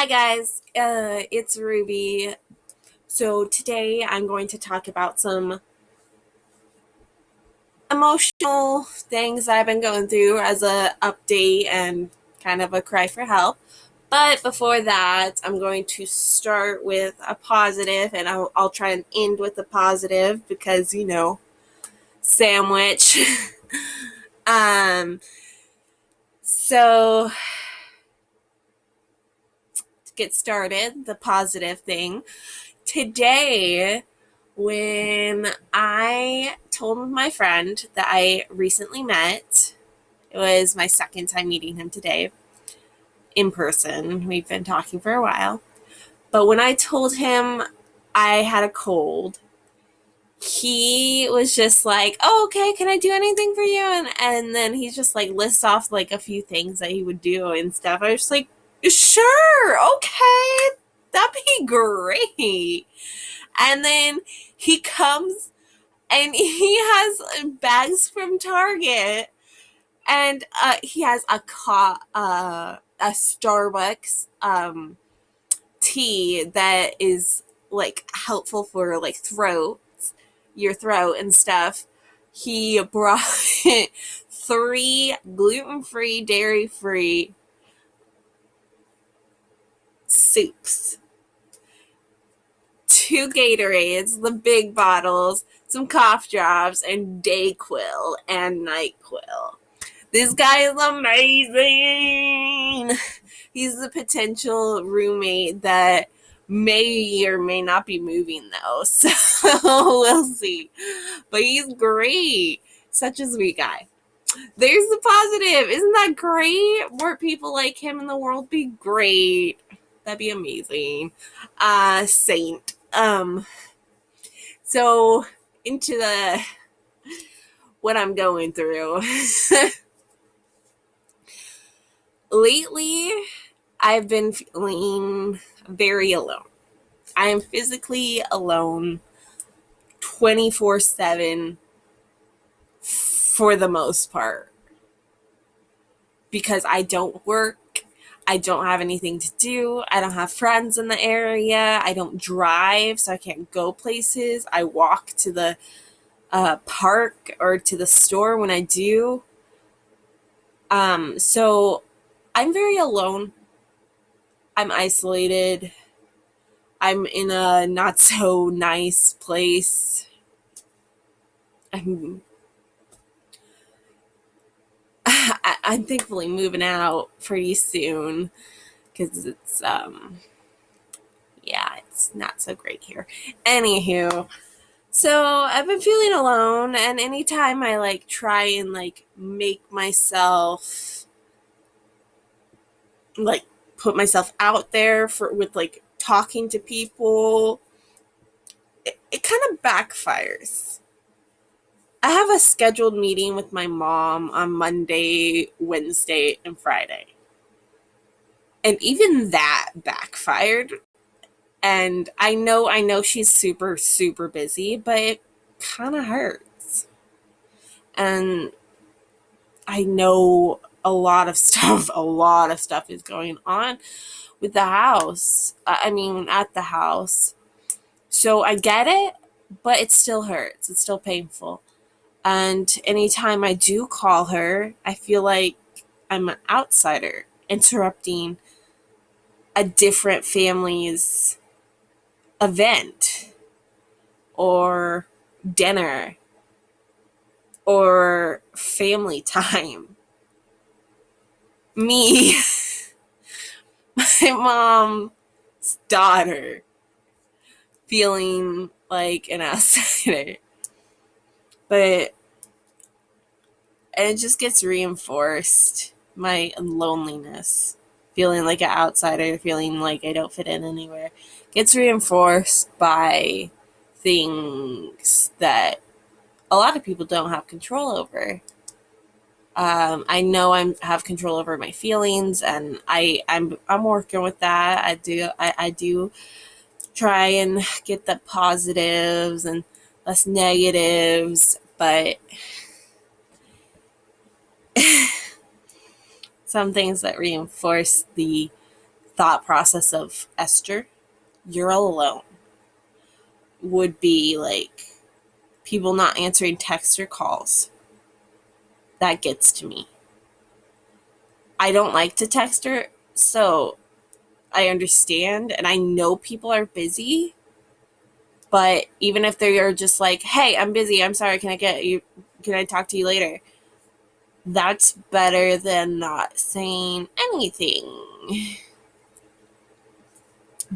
Hi guys, it's Ruby. So today I'm going to talk about some emotional things I've been going through as a update and kind of a cry for help. But before that, I'm going to start with a positive, and I'll try and end with a positive because sandwich. um, so to get started, the positive thing today. When I told my friend that I recently met, it was my second time meeting him today in person. We've been talking for a while. But when I told him I had a cold, he was just like, "Oh, okay, can I do anything for you?" And then he just like lists off like a few things that he would do and stuff. I was just like, "Sure, okay, that'd be great." And then he comes and he has bags from Target, and he has a Starbucks tea that is like helpful for like your throat and stuff. He brought three gluten-free, dairy-free soups, two Gatorades, the big bottles, some cough drops, and Dayquil and NyQuil. This guy is amazing. He's the potential roommate that may or may not be moving though, so we'll see. But he's great. Such a sweet guy. There's the positive. Isn't that great? More people like him in the world be great. That'd be amazing. Saint. So into the what I'm going through. Lately, I've been feeling very alone. I am physically alone 24/7 for the most part because I don't work. I don't have anything to do. I don't have friends in the area. I don't drive, so I can't go places. I walk to the park or to the store when I do. So I'm very alone. I'm isolated. I'm in a not so nice place. I'm I'm thankfully moving out pretty soon because it's not so great here. Anywho, so I've been feeling alone, and anytime I like try and like make myself like put myself out there for with like talking to people, it kind of backfires. I have a scheduled meeting with my mom on Monday, Wednesday, and Friday. And even that backfired. And I know she's super, super busy, but it kind of hurts. And I know a lot of stuff is going on with the house. I mean, at the house. So I get it, but it still hurts. It's still painful. And anytime I do call her, I feel like I'm an outsider interrupting a different family's event or dinner or family time. Me, my mom's daughter, feeling like an outsider. But it just gets reinforced, my loneliness, feeling like an outsider, feeling like I don't fit in anywhere, gets reinforced by things that a lot of people don't have control over. I know I have control over my feelings, and I'm working with that. I do try and get the positives and less negatives, but some things that reinforce the thought process of Esther, you're alone, would be like people not answering texts or calls. That gets to me. I don't like to text her, so I understand, and I know people are busy, but even if they are just like, hey, I'm busy, I'm sorry, can I talk to you later? That's better than not saying anything.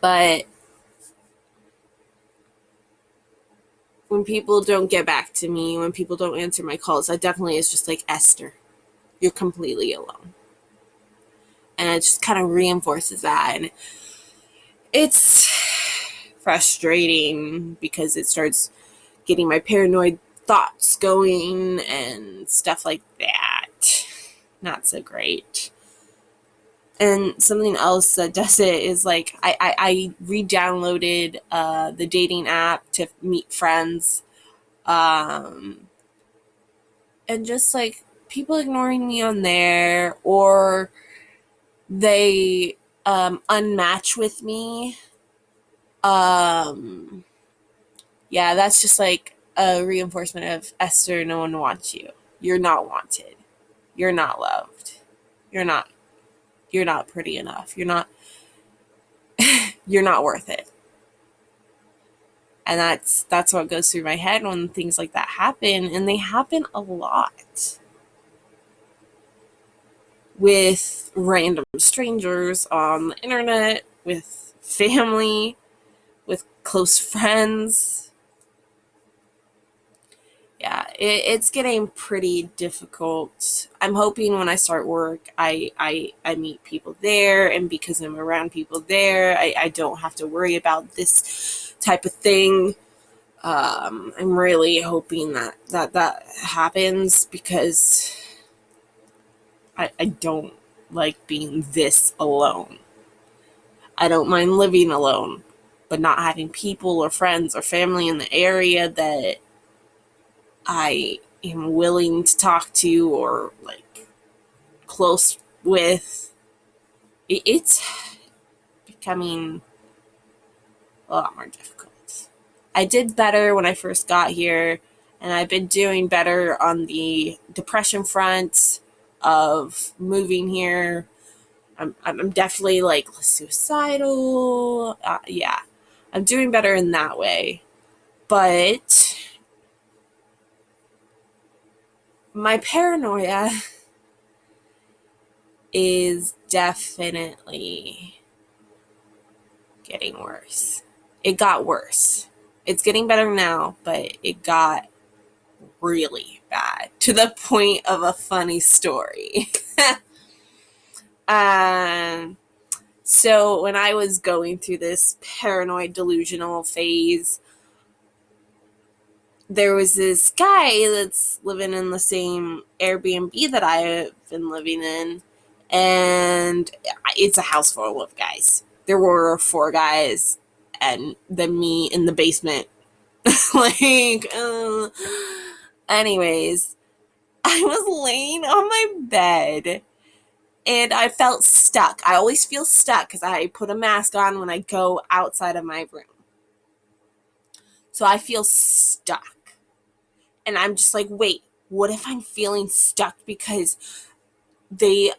But when people don't get back to me, when people don't answer my calls, that definitely is just like, Esther, you're completely alone. And it just kind of reinforces that. And it's frustrating because it starts getting my paranoid thoughts going and stuff like that. Not so great. And something else that does it is like I re-downloaded the dating app to meet friends, and just like people ignoring me on there, or they unmatch with me. Yeah, that's just like a reinforcement of, Esther, no one wants you. You're not wanted. You're not loved. You're not you're not pretty enough. You're not worth it. And that's what goes through my head when things like that happen, and they happen a lot with random strangers on the internet, with family, with close friends. Yeah, it's getting pretty difficult. I'm hoping when I start work, I meet people there, and because I'm around people there, I don't have to worry about this type of thing. I'm really hoping that happens, because I don't like being this alone. I don't mind living alone, but not having people or friends or family in the area that I am willing to talk to or like close with. It's becoming a lot more difficult. I did better when I first got here, and I've been doing better on the depression front of moving here. I'm definitely like suicidal. Yeah, I'm doing better in that way. But my paranoia is definitely getting worse. It got worse. It's getting better now, but it got really bad to the point of a funny story. um, so when I was going through this paranoid delusional phase, there was this guy that's living in the same Airbnb that I've been living in, and it's a house full of guys. There were 4 guys, and then me in the basement. like, anyways, I was laying on my bed, and I felt stuck. I always feel stuck because I put a mask on when I go outside of my room. So I feel stuck. And I'm just like, wait, what if I'm feeling stuck because they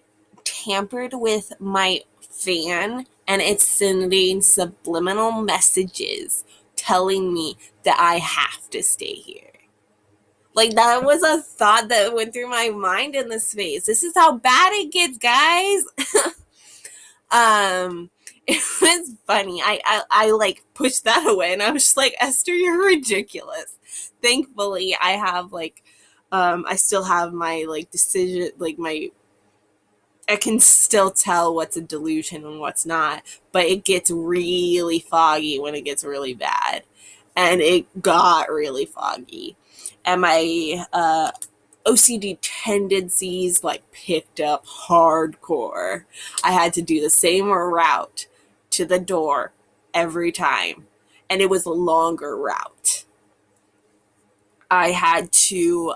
tampered with my fan and it's sending subliminal messages telling me that I have to stay here? Like, that was a thought that went through my mind in this phase. This is how bad it gets, guys. um, it was funny. I like pushed that away, and I was just like, Esther, you're ridiculous. Thankfully, I have like, I still have my like decision, like my, I can still tell what's a delusion and what's not, but it gets really foggy when it gets really bad. And it got really foggy. And my OCD tendencies like picked up hardcore. I had to do the same route to the door every time, and it was a longer route. I had to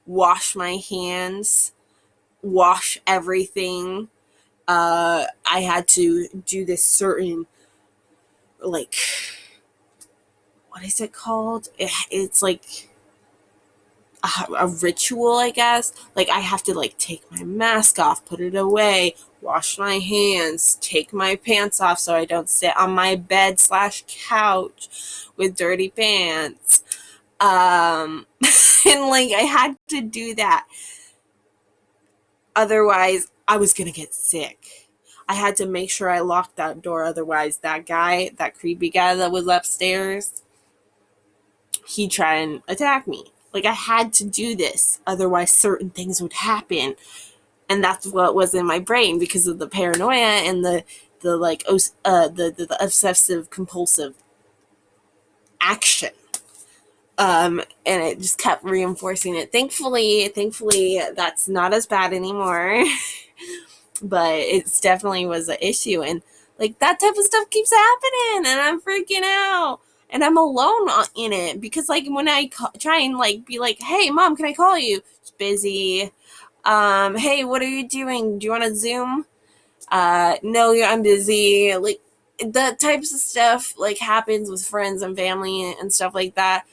wash my hands, wash everything, I had to do this certain, like, what is it called? It's like a ritual, I guess. Like, I have to like take my mask off, put it away, wash my hands, take my pants off so I don't sit on my bed slash couch with dirty pants. And like I had to do that. Otherwise, I was gonna get sick. I had to make sure I locked that door. Otherwise, that guy, that creepy guy that was upstairs, he'd try and attack me. Like, I had to do this. Otherwise, certain things would happen. And that's what was in my brain because of the paranoia and the like, the obsessive compulsive action. And it just kept reinforcing it. Thankfully, that's not as bad anymore. But it's definitely was an issue, and like that type of stuff keeps happening, and I'm freaking out, and I'm alone in it because like when I try and like be like, hey mom, can I call you? It's busy. Hey, what are you doing? Do you want to Zoom? No, I'm busy. Like the types of stuff like happens with friends and family and stuff like that,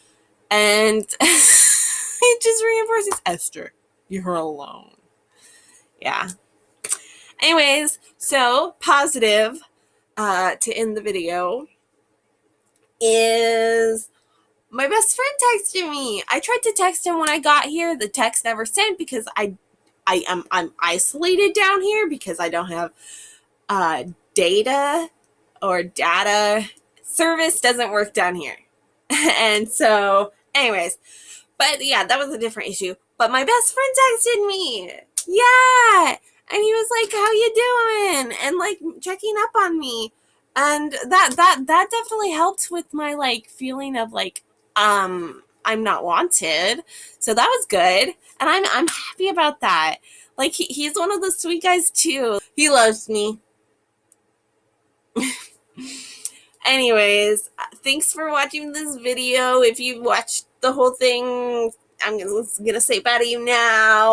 and it just reinforces Esther. You're alone. Yeah. Anyways, so positive to end the video is my best friend texted me. I tried to text him when I got here. The text never sent because I'm isolated down here because I don't have data or data service doesn't work down here. And so, anyways, but yeah, that was a different issue. But my best friend texted me. Yeah. And he was like, how you doing? And like checking up on me. And that definitely helped with my like feeling of like I'm not wanted. So that was good. And I'm happy about that. Like he's one of the sweet guys too. He loves me. Anyways, thanks for watching this video. If you watched the whole thing, I'm gonna say bye to you now.